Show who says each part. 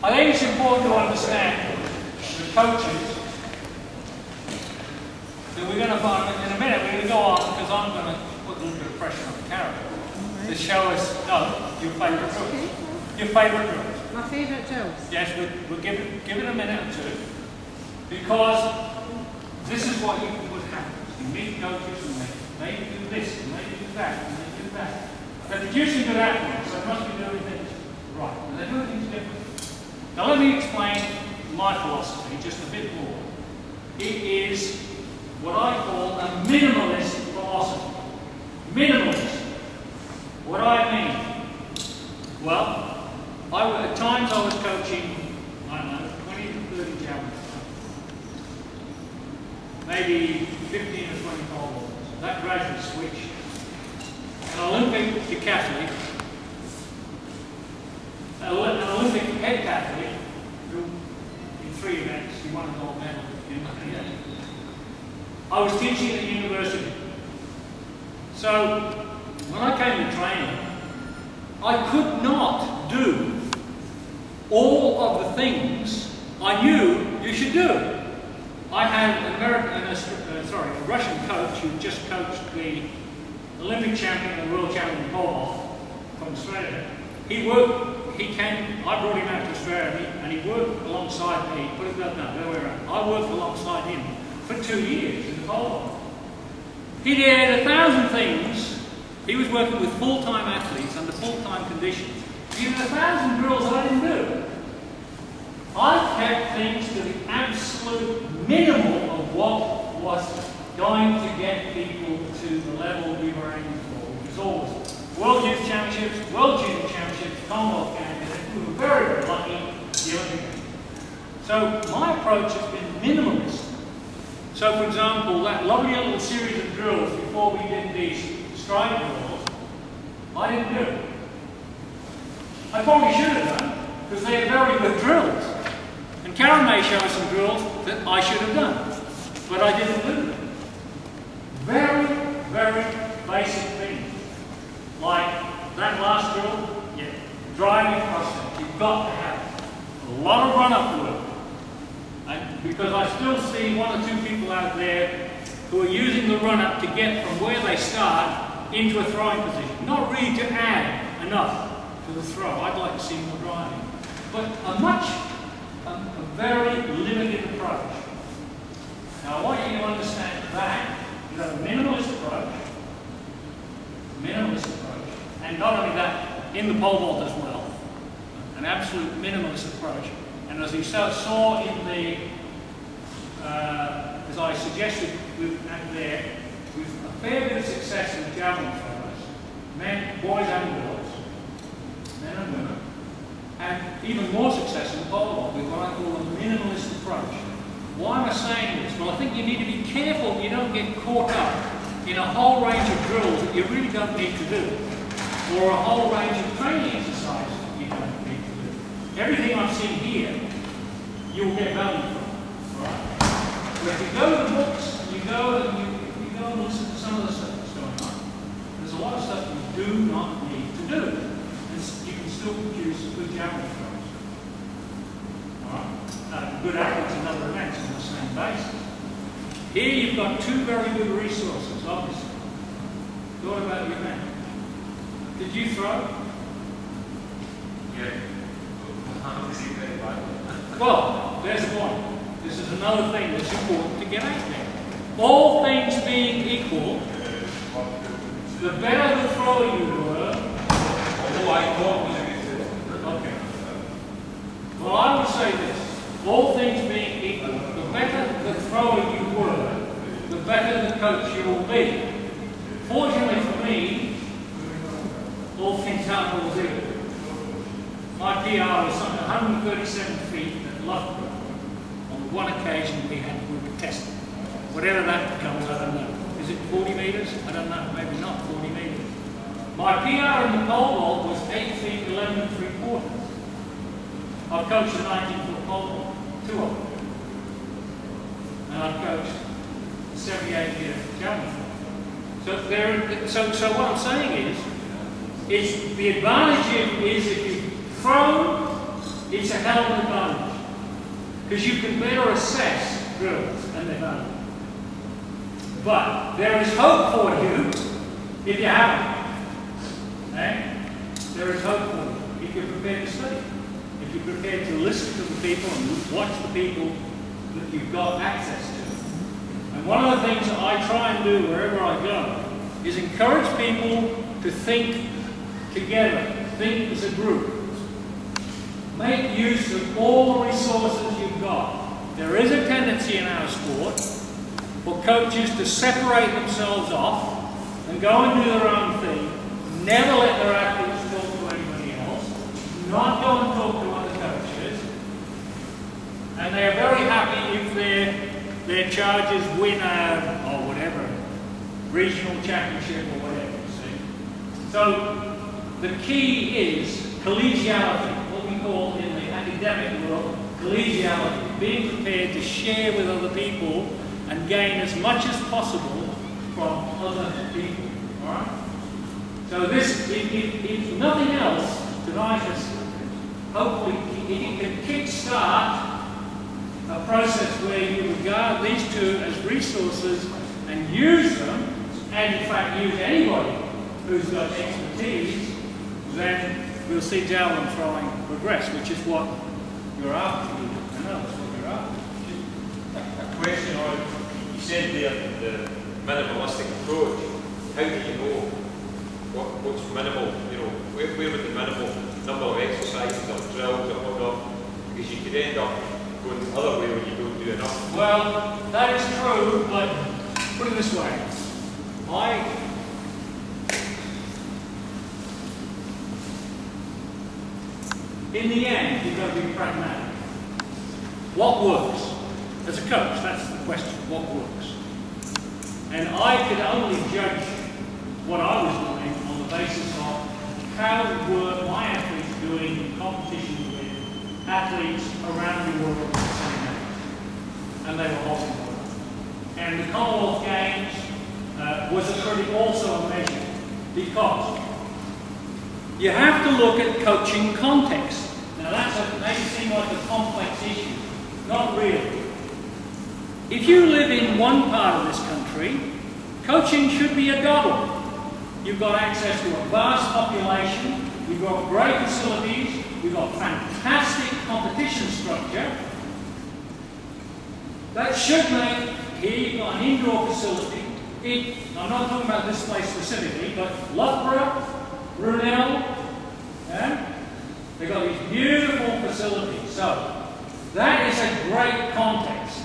Speaker 1: I think it's important to understand the coaches that we're going to find in a minute. We're going to go on because I'm going to put a little bit of pressure on the camera to show us your favourite drills. Your favourite drills.
Speaker 2: My favourite drills?
Speaker 1: Yes, we'll give it a minute or two because this is what would happen. You meet coaches and they do this and they do that and they do that. They're producing good athletes, so they must be doing things right. And they're doing things different. Now let me explain my philosophy just a bit more. It is what I call a minimalist philosophy. Minimalist. What do I mean? Well, at times I was coaching, I don't know, 20 to 30 javelin. Maybe 15 or 20 pole vaults. That gradually switched. An Olympic decathlete, an Olympic heptathlete, who in 3 events, he won a gold medal in the end. I was teaching at the university. So, when I came to training, I could not do all of the things I knew you should do. I had a Russian coach who just coached the Olympic champion and world champion in pole vault from Australia. I brought him out to Australia and he worked alongside me, the other way around. I worked alongside him for 2 years in the pole vault. He did 1,000 things. He was working with full-time athletes under full-time conditions. He did 1,000 drills I didn't do. I kept things to the absolute minimum of what was going to get people to the level we were aiming for, which was always World Youth Championships, World Junior Championships, Commonwealth Championships. We were very, very lucky the Olympic Games. So my approach has been minimalist. So for example, that lovely little series of drills before we did these stride drills, I didn't do it. I probably should have done, because they're very good drills. And Karen may show us some drills that I should have done, but I didn't do them. Very, very basic things. Like that last drill, driving across it. You've got to have a lot of run-up work. Because I still see 1 or 2 people out there who are using the run-up to get from where they start into a throwing position. Not really to add enough to the throw. I'd like to see more driving. But a very limited approach. Now I want you to understand that you have a minimalist approach, and not only that, in the pole vault as well, an absolute minimalist approach. And as you saw in the, as I suggested there, with a fair bit of success in javelin throwers, boys and girls, men and women, and even more success in the pole vault with what I call a minimalist approach. Why am I saying this? Well, I think you need to be careful you don't get caught up in a whole range of drills that you really don't need to do, or a whole range of training exercises that you don't need to do. Everything I've seen here, you'll get value from, right? But if you go to the books and you go and listen to some of the stuff that's going on, there's a lot of stuff you do not need to do, and you can still produce a good javelin throws. Good athletes in other events on the same basis. Here you've got 2 very good resources, obviously. Thought about your man. Did you throw?
Speaker 3: Yeah.
Speaker 1: Well, there's the point. This is another thing that's important to get out there. All things being equal, the better the thrower you were. Okay. Well, I would say this. All things being equal, the better the thrower you were, the better the coach you will be. Fortunately for me, all things aren't always equal. My PR was something 137 feet at Launder. On one occasion we were testing. Whatever that becomes, I don't know. Is it 40 metres? I don't know. Maybe not 40 metres. My PR in the pole vault was 8 feet 11 3/4. I've coached a 19-foot pole vault. 2 of them. And I've coached 78-metre javelin. So what I'm saying is the advantage is if you throw it's a hell of an advantage. Because you can better assess drills and their value. But there is hope for you if you haven't. Okay? There is hope for you if you're prepared to study. If you're prepared to listen to the people and watch the people that you've got access to. And one of the things that I try and do wherever I go is encourage people to think together, think as a group. Make use of all the resources you've got. There is a tendency in our sport for coaches to separate themselves off and go and do their own thing, never let their athletes talk to anybody else, not go and talk to other coaches, and they are very happy if their charges win or whatever, regional championship or whatever, you see. So the key is collegiality, what we call in the academic world collegiality, being prepared to share with other people and gain as much as possible from other people. All right? So this, if nothing else, tonight has hopefully it can kick-start a process where you regard these two as resources and use them, and in fact use anybody who's got expertise, then we'll see javelin throwing progress, which is what you're after. I know that's what you're after.
Speaker 3: A question on, you said there, the minimalistic approach. How do you know what's minimal? You know, where would the minimal number of exercises or drills or whatnot? Because you could end up going the other way when you don't do enough.
Speaker 1: Well, that is true, but put it this way. In the end, you've got to be pragmatic. What works? As a coach, that's the question. What works? And I could only judge what I was doing on the basis of how were my athletes doing in competition with athletes around the world at the same age. And they were holding well. And the Commonwealth Games was also a measure, because you have to look at coaching context. Now that may seem like a complex issue. Not really. If you live in one part of this country, coaching should be a gobble. You've got access to a vast population, you've got great facilities, you've got fantastic competition structure. That should make, here you've got an indoor facility. I'm not talking about this place specifically, but Loughborough, Brunel, yeah? They've got these beautiful facilities. So that is a great context.